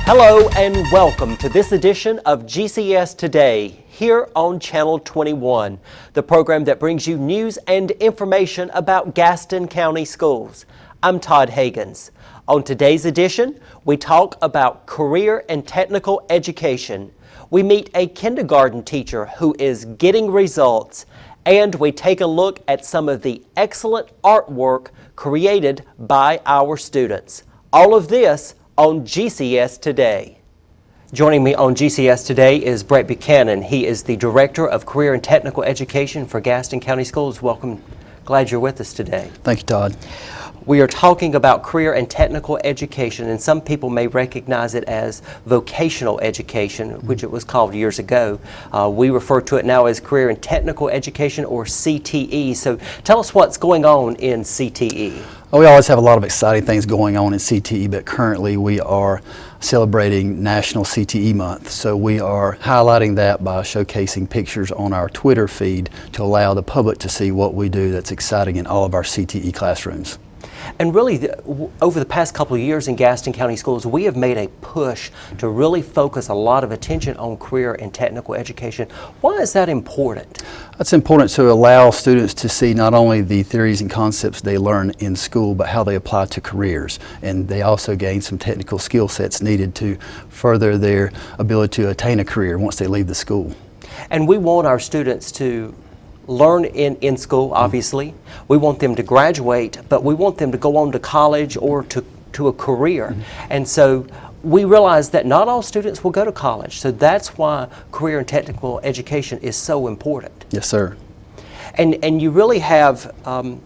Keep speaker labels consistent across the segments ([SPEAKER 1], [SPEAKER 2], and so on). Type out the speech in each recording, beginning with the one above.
[SPEAKER 1] Hello and welcome to this edition of GCS Today here on Channel 21, the program that brings you news and information about Gaston County schools. I'm Todd Hagans. On today's edition, we talk about career and technical education. We meet a kindergarten teacher who is getting results, and we take a look at some of the excellent artwork created by our students. All of this on GCS Today. Joining me on GCS Today is Brett Buchanan. He is the Director of Career and Technical Education for Gaston County Schools. Welcome. Glad you're with us today.
[SPEAKER 2] Thank you, Todd.
[SPEAKER 1] We are talking about career and technical education, and some people may recognize it as vocational education, which it was called years ago. We refer to it now as career and technical education, or CTE. So tell us what's going on in CTE.
[SPEAKER 2] We always have a lot of exciting things going on in CTE, but currently we are celebrating National CTE Month. So we are highlighting that by showcasing pictures on our Twitter feed to allow the public to see what we do that's exciting in all of our CTE classrooms.
[SPEAKER 1] And really, over the past couple of years in Gaston County Schools, we have made a push to really focus a lot of attention on career and technical education. Why is that important?
[SPEAKER 2] It's important to allow students to see not only the theories and concepts they learn in school, but how they apply to careers. And they also gain some technical skill sets needed to further their ability to attain a career once they leave the school.
[SPEAKER 1] And we want our students to learn in school, obviously. We want them to graduate, but we want them to go on to college or to a career. And so we realize that not all students will go to college. So that's why career and technical education is so important.
[SPEAKER 2] Yes, sir.
[SPEAKER 1] And you really have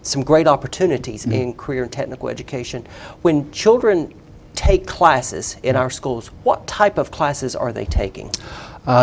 [SPEAKER 1] some great opportunities in career and technical education. When children take classes in our schools, what type of classes are they taking?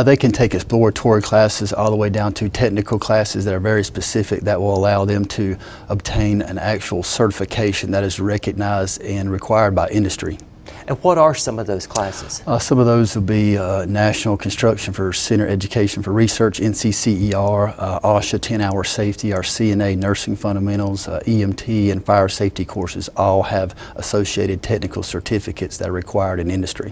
[SPEAKER 2] They can take exploratory classes all the way down to technical classes that are very specific that will allow them to obtain an actual certification that is recognized and required by industry.
[SPEAKER 1] And what are some of those classes?
[SPEAKER 2] Some of those will be National Construction for Center Education for Research, NCCER, OSHA 10-hour safety, our CNA Nursing Fundamentals, EMT, and fire safety courses all have associated technical certificates that are required in industry.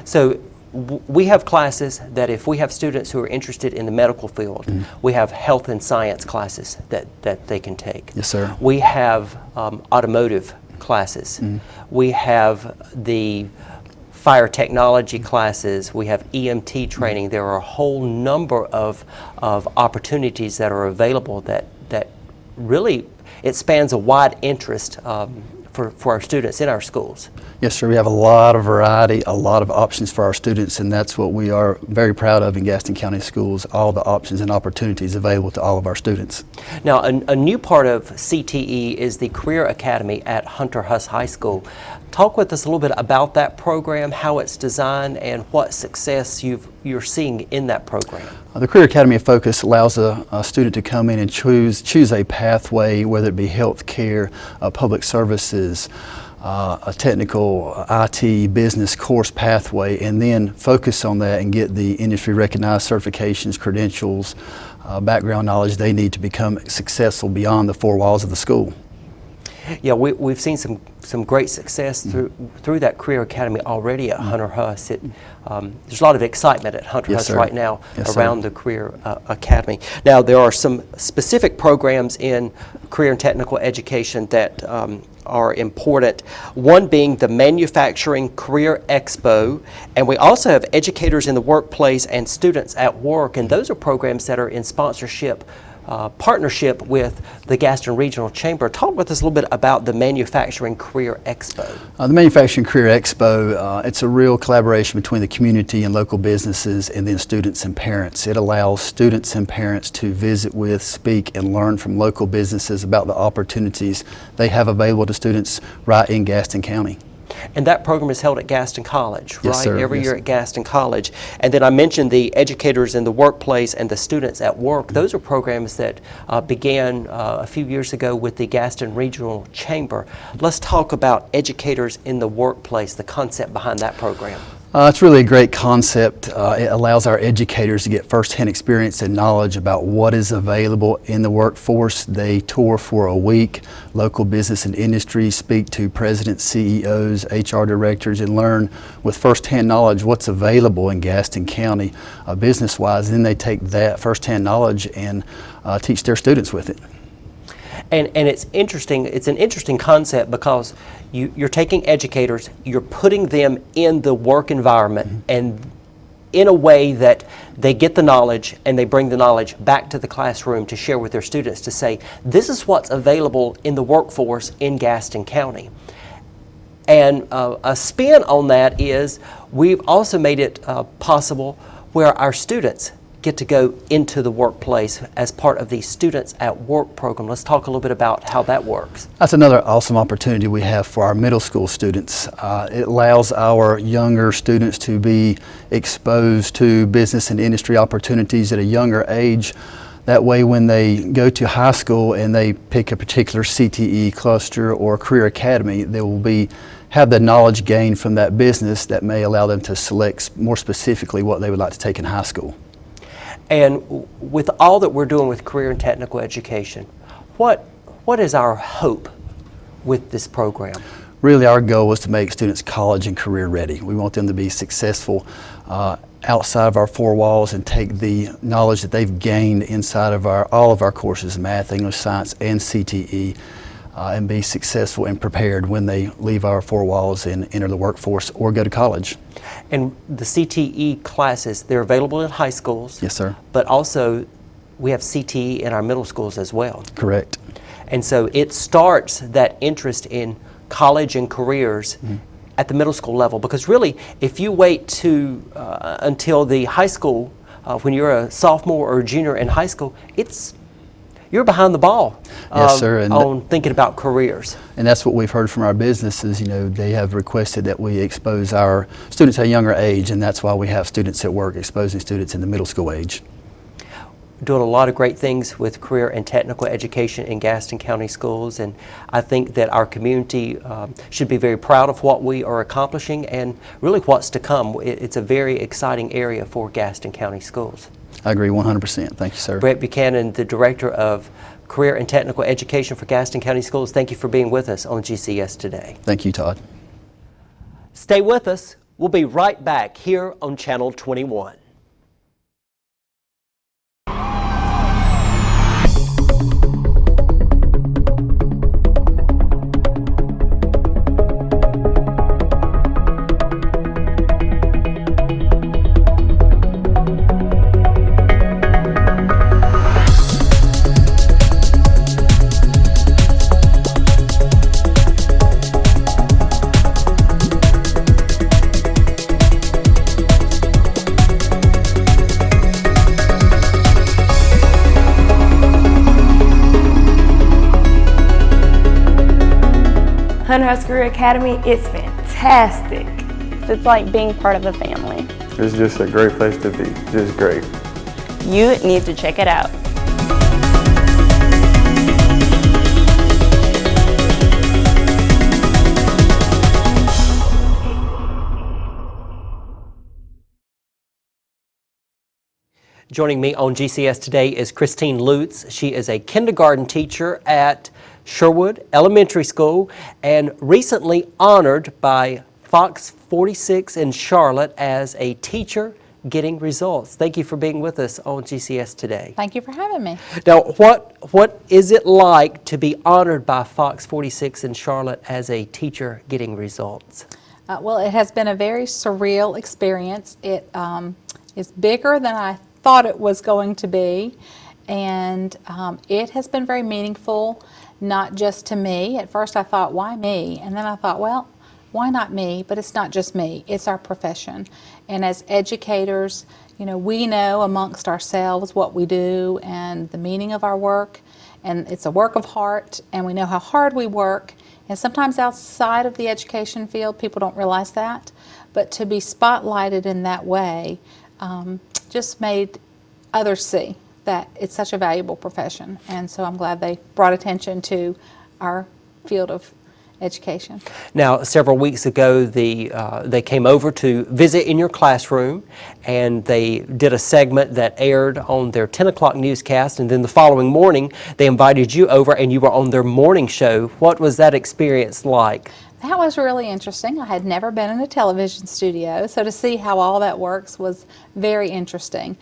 [SPEAKER 1] So we have classes that if we have students who are interested in the medical field, we have health and science classes that they can take.
[SPEAKER 2] Yes, sir.
[SPEAKER 1] We have automotive classes. We have the fire technology classes. We have EMT training. There are a whole number of opportunities that are available that really, it spans a wide interest for our students in our schools.
[SPEAKER 2] Yes, sir. We have a lot of variety, a lot of options for our students, and that's what we are very proud of in Gaston County Schools, all the options and opportunities available to all of our students.
[SPEAKER 1] Now, a new part of CTE is the Career Academy at Hunter Huss High School. Talk with us a little bit about that program, how it's designed, and what success you're seeing in that program.
[SPEAKER 2] The Career Academy of Focus allows a student to come in and choose a pathway, whether it be health care, public services, a technical IT business course pathway, and then focus on that and get the industry recognized certifications, credentials, background knowledge they need to become successful beyond the four walls of the school.
[SPEAKER 1] Yeah, we've seen some great success through that Career Academy already at Hunter Huss. There's a lot of excitement at Hunter Huss right now around the Career Academy. Now, there are some specific programs in career and technical education that are important, one being the Manufacturing Career Expo, and we also have Educators in the Workplace and Students at Work, and those are programs that are in sponsorship partnership with the Gaston Regional Chamber. Talk with us a little bit about the Manufacturing Career Expo.
[SPEAKER 2] The Manufacturing Career Expo, it's a real collaboration between the community and local businesses and then students and parents. It allows students and parents to visit with, speak, and learn from local businesses about the opportunities they have available to students right in Gaston County.
[SPEAKER 1] And that program is held at Gaston College, right?
[SPEAKER 2] Yes, sir.
[SPEAKER 1] Every year at Gaston College. And then I mentioned the Educators in the Workplace and the Students at Work. Those are programs that began a few years ago with the Gaston Regional Chamber. Let's talk about Educators in the Workplace, the concept behind that program.
[SPEAKER 2] It's really a great concept. It allows our educators to get firsthand experience and knowledge about what is available in the workforce. They tour for a week, local business and industry, speak to presidents, CEOs, HR directors, and learn with firsthand knowledge what's available in Gaston County business-wise. Then they take that firsthand knowledge and teach their students with it.
[SPEAKER 1] And it's interesting. It's an interesting concept because you're taking educators, you're putting them in the work environment, and in a way that they get the knowledge and they bring the knowledge back to the classroom to share with their students to say, this is what's available in the workforce in Gaston County. And a spin on that is we've also made it possible where our students get to go into the workplace as part of the Students at Work program. Let's talk a little bit about how that works.
[SPEAKER 2] That's another awesome opportunity we have for our middle school students. It allows our younger students to be exposed to business and industry opportunities at a younger age. That way, when they go to high school and they pick a particular CTE cluster or career academy, they will have the knowledge gained from that business that may allow them to select more specifically what they would like to take in high school.
[SPEAKER 1] And with all that we're doing with career and technical education, what is our hope with this program?
[SPEAKER 2] Really, our goal was to make students college and career ready. We want them to be successful outside of our four walls and take the knowledge that they've gained inside of all of our courses, math, English, science, and CTE, and be successful and prepared when they leave our four walls and enter the workforce or go to college.
[SPEAKER 1] And the CTE classes, they're available in high schools.
[SPEAKER 2] Yes, sir.
[SPEAKER 1] But also we have CTE in our middle schools as well.
[SPEAKER 2] Correct.
[SPEAKER 1] And so it starts that interest in college and careers at the middle school level, because really if you wait until the high school, when you're a sophomore or a junior in high school, you're behind the ball.
[SPEAKER 2] Yes, sir. And
[SPEAKER 1] on thinking about careers.
[SPEAKER 2] And that's what we've heard from our businesses. They have requested that we expose our students at a younger age, and that's why we have Students at Work, exposing students in the middle school age.
[SPEAKER 1] Doing a lot of great things with career and technical education in Gaston County schools, and I think that our community should be very proud of what we are accomplishing and really what's to come. It's a very exciting area for Gaston County schools.
[SPEAKER 2] I agree 100%. Thank you, sir.
[SPEAKER 1] Brett Buchanan, the Director of Career and Technical Education for Gaston County Schools, thank you for being with us on GCS Today.
[SPEAKER 2] Thank you, Todd.
[SPEAKER 1] Stay with us. We'll be right back here on Channel 21.
[SPEAKER 3] Career Academy, it's fantastic. It's like being part of a family.
[SPEAKER 4] It's just a great place to be, just great.
[SPEAKER 3] You need to check it out.
[SPEAKER 1] Joining me on GCS Today is Christine Lutz. She is a kindergarten teacher at Sherwood Elementary School and recently honored by Fox 46 in Charlotte as a teacher getting results. Thank you for being with us on GCS Today.
[SPEAKER 5] Thank you for having me.
[SPEAKER 1] Now, what is it like to be honored by Fox 46 in Charlotte as a teacher getting results?
[SPEAKER 5] Well, it has been a very surreal experience. It is bigger than I thought it was going to be, and it has been very meaningful, not just to me. At first I thought, why me? And then I thought, well, why not me? But it's not just me, it's our profession. And as educators, we know amongst ourselves what we do and the meaning of our work, and it's a work of heart, and we know how hard we work. And sometimes outside of the education field, people don't realize that. But to be spotlighted in that way just made others see that it's such a valuable profession. And so I'm glad they brought attention to our field of education.
[SPEAKER 1] Now, several weeks ago, they came over to visit in your classroom, and they did a segment that aired on their 10 o'clock newscast, and then the following morning, they invited you over, and you were on their morning show. What was that experience like?
[SPEAKER 5] That was really interesting. I had never been in a television studio, so to see how all that works was very interesting.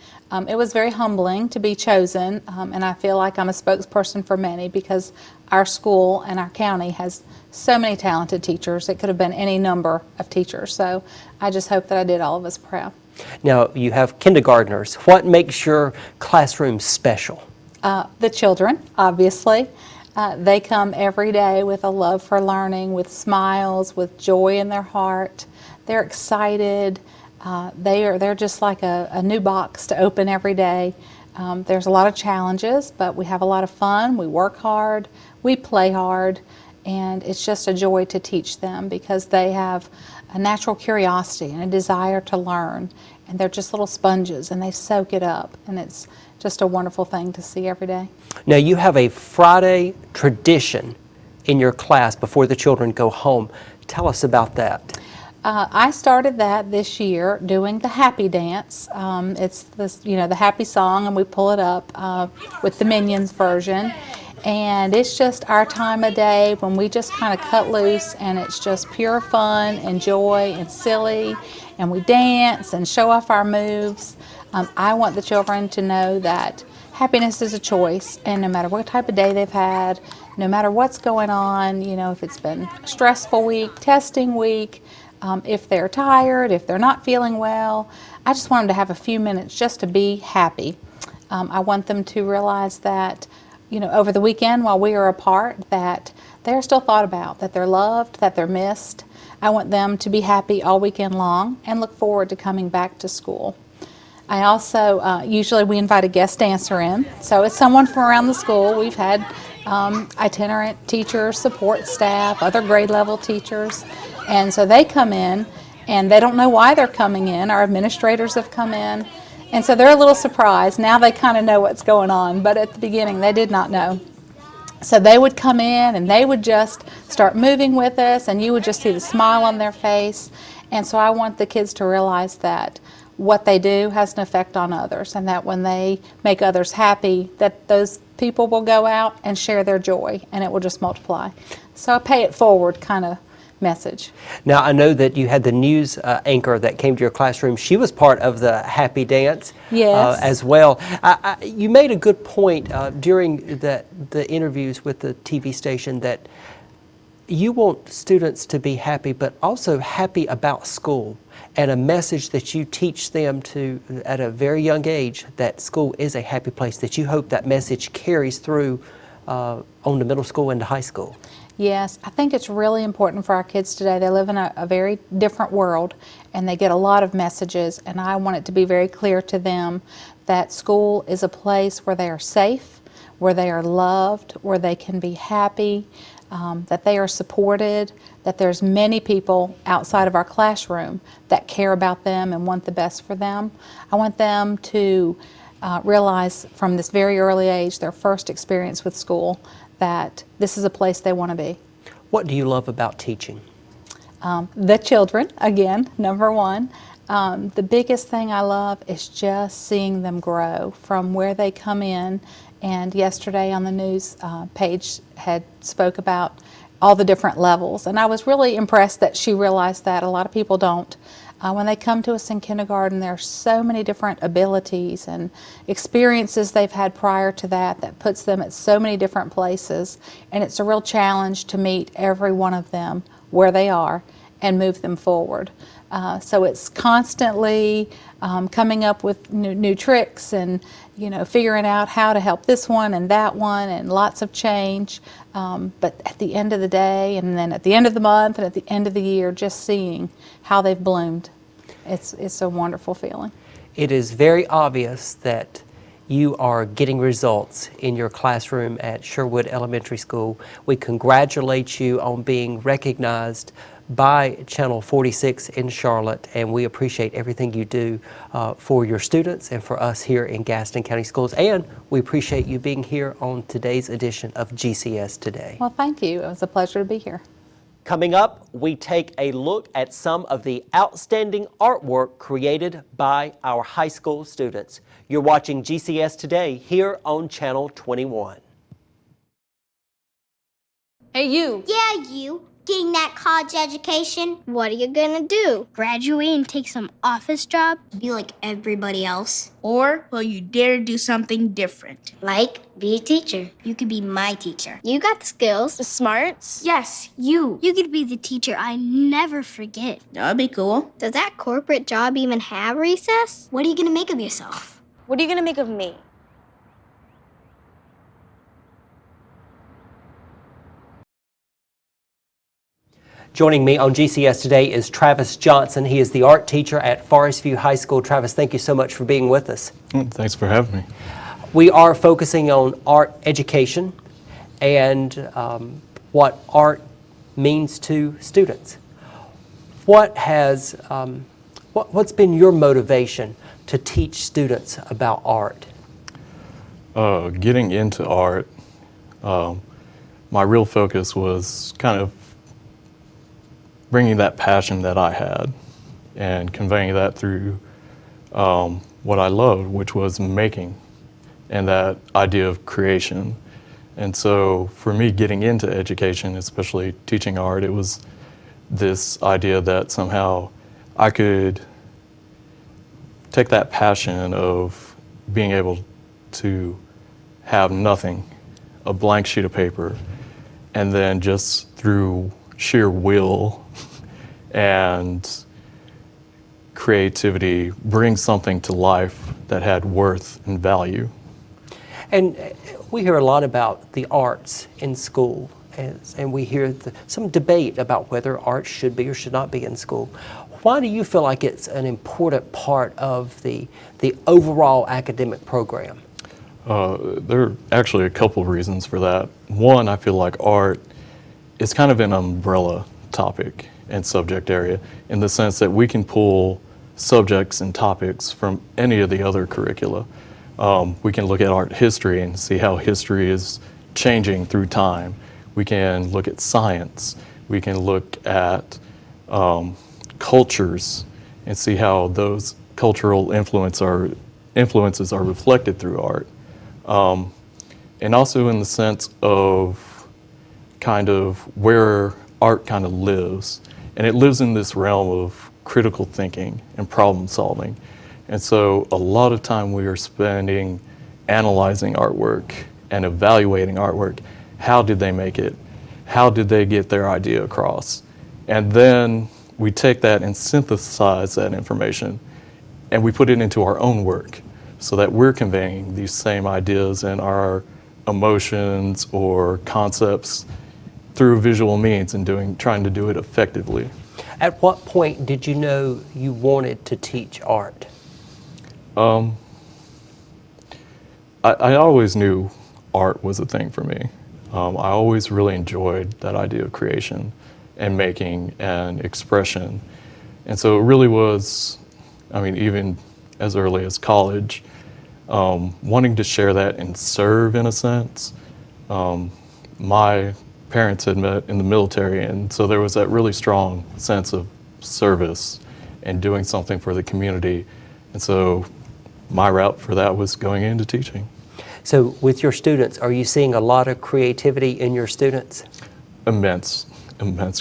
[SPEAKER 5] It was very humbling to be chosen, and I feel like I'm a spokesperson for many because our school and our county has so many talented teachers. It could have been any number of teachers, so I just hope that I did all of us proud.
[SPEAKER 1] Now, you have kindergartners. What makes your classroom special?
[SPEAKER 5] The children, obviously. They come every day with a love for learning, with smiles, with joy in their heart. They're excited. They're just like a new box to open every day. There's a lot of challenges, but we have a lot of fun. We work hard, we play hard, and it's just a joy to teach them because they have a natural curiosity and a desire to learn. And they're just little sponges, and they soak it up, and it's just a wonderful thing to see every day.
[SPEAKER 1] Now, you have a Friday tradition in your class before the children go home. Tell us about that.
[SPEAKER 5] I started that this year doing the happy dance. It's this, the happy song, and we pull it up with the Minions version. And it's just our time of day when we just kind of cut loose, and it's just pure fun and joy and silly, and we dance and show off our moves. I want the children to know that happiness is a choice, and no matter what type of day they've had, no matter what's going on, if it's been a stressful week, testing week, if they're tired, if they're not feeling well, I just want them to have a few minutes just to be happy. I want them to realize that, over the weekend while we are apart, that they're still thought about, that they're loved, that they're missed. I want them to be happy all weekend long and look forward to coming back to school. I also, usually we invite a guest dancer in, so it's someone from around the school. We've had itinerant teachers, support staff, other grade level teachers, and so they come in, and they don't know why they're coming in. Our administrators have come in, and so they're a little surprised. Now they kind of know what's going on, but at the beginning they did not know. So they would come in, and they would just start moving with us, and you would just see the smile on their face. And so I want the kids to realize that what they do has an effect on others, and that when they make others happy, that those people will go out and share their joy, and it will just multiply. So a pay it forward kind of message.
[SPEAKER 1] Now, I know that you had the news anchor that came to your classroom. She was part of the happy dance as well. You made a good point during the interviews with the TV station that you want students to be happy, but also happy about school, and a message that you teach them to at a very young age, that school is a happy place, that you hope that message carries through on to middle school and to high school.
[SPEAKER 5] Yes, I think it's really important for our kids today. They live in a very different world, and they get a lot of messages, and I want it to be very clear to them that school is a place where they are safe, where they are loved, where they can be happy, that they are supported, that there's many people outside of our classroom that care about them and want the best for them. I want them to realize from this very early age, their first experience with school, that this is a place they want to be.
[SPEAKER 1] What do you love about teaching?
[SPEAKER 5] The children, again, number one. The biggest thing I love is just seeing them grow from where they come in. And yesterday on the news page had spoke about all the different levels. And I was really impressed that she realized that. A lot of people don't. When they come to us in kindergarten, there are so many different abilities and experiences they've had prior to that puts them at so many different places. And it's a real challenge to meet every one of them where they are and move them forward. So it's constantly coming up with new tricks and figuring out how to help this one and that one, and lots of change. But at the end of the day, and then at the end of the month, and at the end of the year, just seeing how they've bloomed, it's a wonderful feeling.
[SPEAKER 1] It is very obvious that you are getting results in your classroom at Sherwood Elementary School. We congratulate you on being recognized by Channel 46 in Charlotte, and we appreciate everything you do for your students and for us here in Gaston County Schools, and we appreciate you being here on today's edition of GCS Today.
[SPEAKER 5] Well, thank you. It was a pleasure to be here.
[SPEAKER 1] Coming up, we take a look at some of the outstanding artwork created by our high school students. You're watching GCS Today here on Channel 21.
[SPEAKER 6] Hey, you.
[SPEAKER 7] Yeah, you. Getting that college education? What are you gonna do? Graduate and take some office job? Be like everybody else?
[SPEAKER 8] Or will you dare do something different?
[SPEAKER 7] Like, be a teacher. You could be my teacher. You got the skills.
[SPEAKER 3] The smarts?
[SPEAKER 8] Yes, you.
[SPEAKER 7] You could be the teacher I never forget.
[SPEAKER 8] That'd be cool.
[SPEAKER 7] Does that corporate job even have recess? What are you gonna make of yourself?
[SPEAKER 3] What are you going to make of me?
[SPEAKER 1] Joining me on GCS Today is Travis Johnson. He is the art teacher at Forest View High School. Travis, thank you so much for being with us.
[SPEAKER 4] Thanks for having me.
[SPEAKER 1] We are focusing on art education and what art means to students. What's been your motivation to teach students about art?
[SPEAKER 4] Getting into art, my real focus was kind of bringing that passion that I had and conveying that through what I loved, which was making and that idea of creation. And so for me, getting into education, especially teaching art, it was this idea that somehow I could take that passion of being able to have nothing, a blank sheet of paper, and then just through sheer will and creativity bring something to life that had worth and value.
[SPEAKER 1] And we hear a lot about the arts in school, and we hear some debate about whether art should be or should not be in school. Why do you feel like it's an important part of the overall academic program?
[SPEAKER 4] There are actually a couple of reasons for that. One, I feel like art is kind of an umbrella topic and subject area in the sense that we can pull subjects and topics from any of the other curricula. We can look at art history and see how history is changing through time. We can look at science. We can look at cultures and see how those cultural influences are reflected through art. And also in the sense of kind of where art kind of lives. And it lives in this realm of critical thinking and problem solving. And so a lot of time we are spending analyzing artwork and evaluating artwork. How did they make it? How did they get their idea across? And then we take that and synthesize that information and we put it into our own work so that we're conveying these same ideas and our emotions or concepts through visual means and trying to do it effectively.
[SPEAKER 1] At what point did you know you wanted to teach art?
[SPEAKER 4] I always knew art was a thing for me. I always really enjoyed that idea of creation and making and expression. And so it really was, I mean, even as early as college, wanting to share that and serve in a sense. My parents had met in the military, and so there was that really strong sense of service and doing something for the community. And so my route for that was going into teaching.
[SPEAKER 1] So with your students, are you seeing a lot of creativity in your students?
[SPEAKER 4] Immense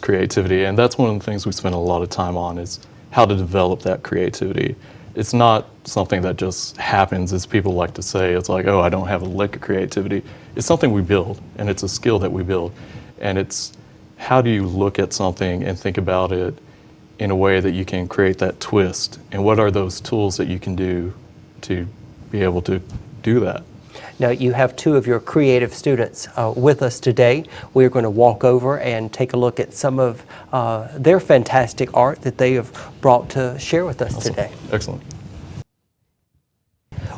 [SPEAKER 4] creativity. And that's one of the things we spend a lot of time on is how to develop that creativity. It's not something that just happens, as people like to say. It's like, oh, I don't have a lick of creativity. It's something we build, and it's a skill that we build. And it's how do you look at something and think about it in a way that you can create that twist? And what are those tools that you can do to be able to do that?
[SPEAKER 1] Now, you have two of your creative students with us today. We're going to walk over and take a look at some of their fantastic art that they have brought to share with us
[SPEAKER 4] Awesome.
[SPEAKER 1] today.
[SPEAKER 4] Excellent.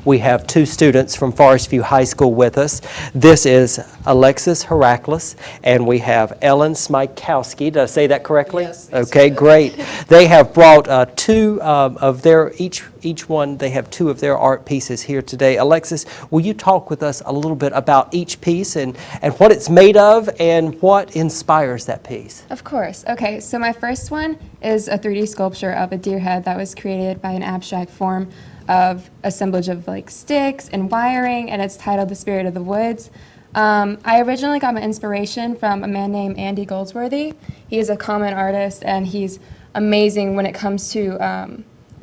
[SPEAKER 1] We have two students from Forest View High School with us. This is Alexis Heraclis, and we have Ellen Smykowski. Did I say that correctly?
[SPEAKER 6] Yes.
[SPEAKER 1] Okay, great. They have brought two of their, each one, they have two of their art pieces here today. Alexis, will you talk with us a little bit about each piece and what it's made of and what inspires that piece?
[SPEAKER 3] Of course. Okay, so my first one is a 3D sculpture of a deer head that was created by an abstract form of assemblage of like sticks and wiring, and it's titled The Spirit of the Woods. I originally got my inspiration from a man named Andy Goldsworthy. He is a common artist, and he's amazing when it comes to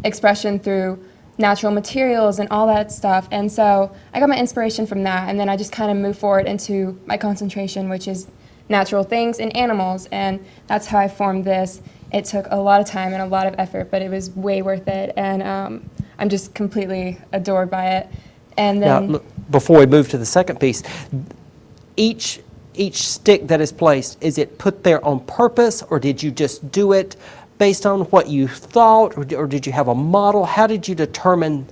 [SPEAKER 3] expression through natural materials and all that stuff. And so I got my inspiration from that, and then I just kind of moved forward into my concentration, which is natural things and animals, and that's how I formed this. It took a lot of time and a lot of effort, but it was way worth it, and I'm just completely adored by it. And then,
[SPEAKER 1] Now, look, before we move to the second piece, each stick that is placed, is it put there on purpose, or did you just do it based on what you thought, or did you have a model? How did you determine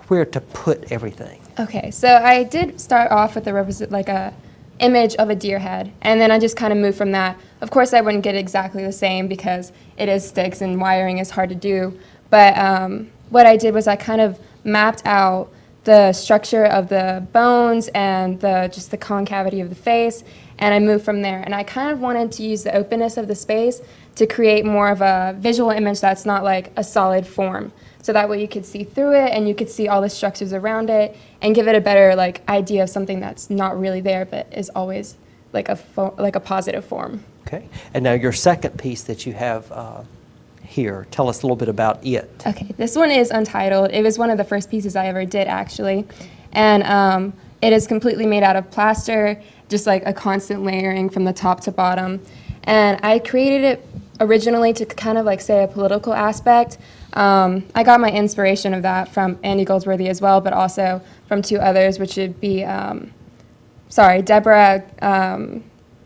[SPEAKER 1] where to put everything?
[SPEAKER 3] okay, so I did start off with a image of a deer head, and then I just kind of moved from that. Of course, I wouldn't get exactly the same because it is sticks and wiring is hard to do, but what I did was I kind of mapped out the structure of the bones and just the concavity of the face, and I moved from there. And I kind of wanted to use the openness of the space to create more of a visual image that's not like a solid form. So that way you could see through it and you could see all the structures around it and give it a better like idea of something that's not really there but is always like a positive form.
[SPEAKER 1] Okay, and now your second piece that you have here, tell us a little bit about it.
[SPEAKER 3] Okay, this one is untitled. It was one of the first pieces I ever did, actually. And it is completely made out of plaster, just like a constant layering from the top to bottom. And I created it originally to kind of like say a political aspect. I got my inspiration of that from Andy Goldsworthy as well, but also from two others, which would be, Deborah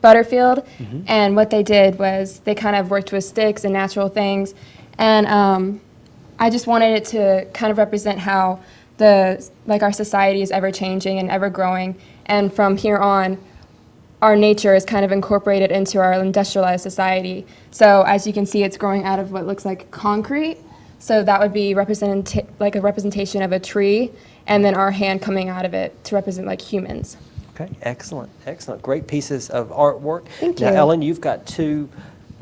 [SPEAKER 3] Butterfield. And what they did was they kind of worked with sticks and natural things, and I just wanted it to kind of represent how our society is ever changing and ever growing, and from here on our nature is kind of incorporated into our industrialized society. So as you can see, it's growing out of what looks like concrete, so that would be like a representation of a tree, and then our hand coming out of it to represent like humans.
[SPEAKER 1] Okay, excellent, excellent. Great pieces of artwork.
[SPEAKER 3] Thank
[SPEAKER 1] Now,
[SPEAKER 3] you.
[SPEAKER 1] Ellen, you've got two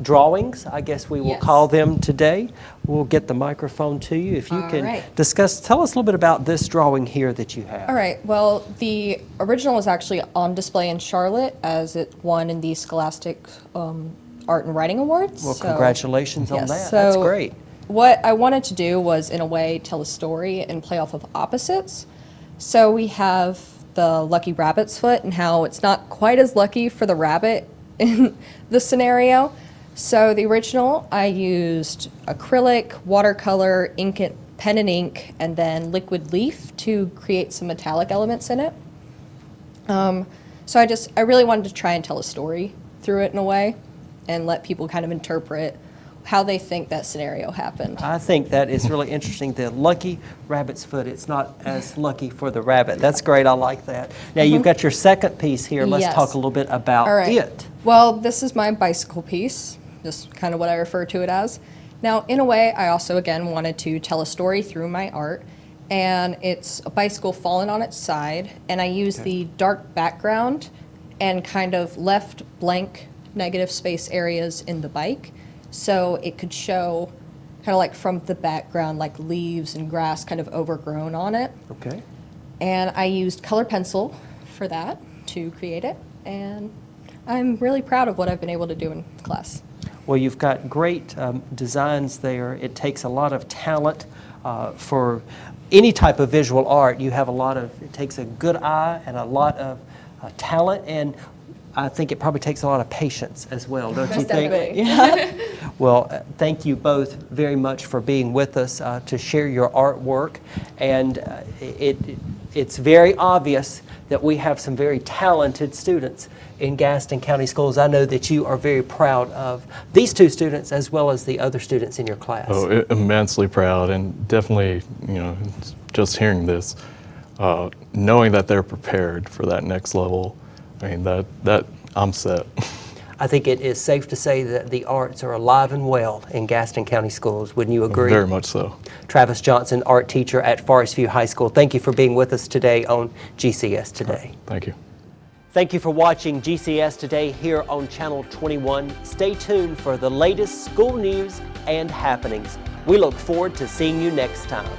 [SPEAKER 1] drawings, I guess we will
[SPEAKER 6] Yes.
[SPEAKER 1] call them today. We'll get the microphone to you. If you
[SPEAKER 6] All
[SPEAKER 1] can
[SPEAKER 6] right.
[SPEAKER 1] tell us a little bit about this drawing here that you have.
[SPEAKER 6] All right, well, the original is actually on display in Charlotte as it won in the Scholastic Art and Writing Awards.
[SPEAKER 1] Well,
[SPEAKER 6] So-
[SPEAKER 1] congratulations on
[SPEAKER 6] Yes,
[SPEAKER 1] that. That's
[SPEAKER 6] so
[SPEAKER 1] great.
[SPEAKER 6] What I wanted to do was, in a way, tell a story and play off of opposites. So we have the lucky rabbit's foot and how it's not quite as lucky for the rabbit in the scenario. So the original, I used acrylic, watercolor, pen and ink, and then liquid leaf to create some metallic elements in it. So I really wanted to try and tell a story through it in a way and let people kind of interpret how they think that scenario happened.
[SPEAKER 1] I think that is really interesting. The lucky rabbit's foot, it's not as lucky for the rabbit. That's great. I like that. Now, you've got your second piece here. Let's
[SPEAKER 6] Yes.
[SPEAKER 1] talk a little bit about
[SPEAKER 6] All right.
[SPEAKER 1] it.
[SPEAKER 6] Well, this is my bicycle piece, just kind of what I refer to it as. Now, in a way, I also, again, wanted to tell a story through my art, and it's a bicycle fallen on its side, and I used the dark background and kind of left blank negative space areas in the bike, so it could show kind of like from the background, like leaves and grass kind of overgrown on it.
[SPEAKER 1] Okay.
[SPEAKER 6] And I used color pencil for that to create it, and I'm really proud of what I've been able to do in class.
[SPEAKER 1] Well, you've got great designs there. It takes a lot of talent for any type of visual art. It takes a good eye and a lot of talent, and I think it probably takes a lot of patience as well, don't you think? Well, thank you both very much for being with us to share your artwork, and it's very obvious that we have some very talented students in Gaston County Schools. I know that you are very proud of these two students as well as the other students in your class.
[SPEAKER 4] Oh, immensely proud, and definitely, just hearing this, knowing that they're prepared for that next level, I mean, that I'm set.
[SPEAKER 1] I think it is safe to say that the arts are alive and well in Gaston County Schools. Wouldn't you agree?
[SPEAKER 4] Very much so.
[SPEAKER 1] Travis Johnson, art teacher at Forest View High School. Thank you for being with us today on GCS Today.
[SPEAKER 4] Thank you.
[SPEAKER 1] Thank you for watching GCS Today here on Channel 21. Stay tuned for the latest school news and happenings. We look forward to seeing you next time.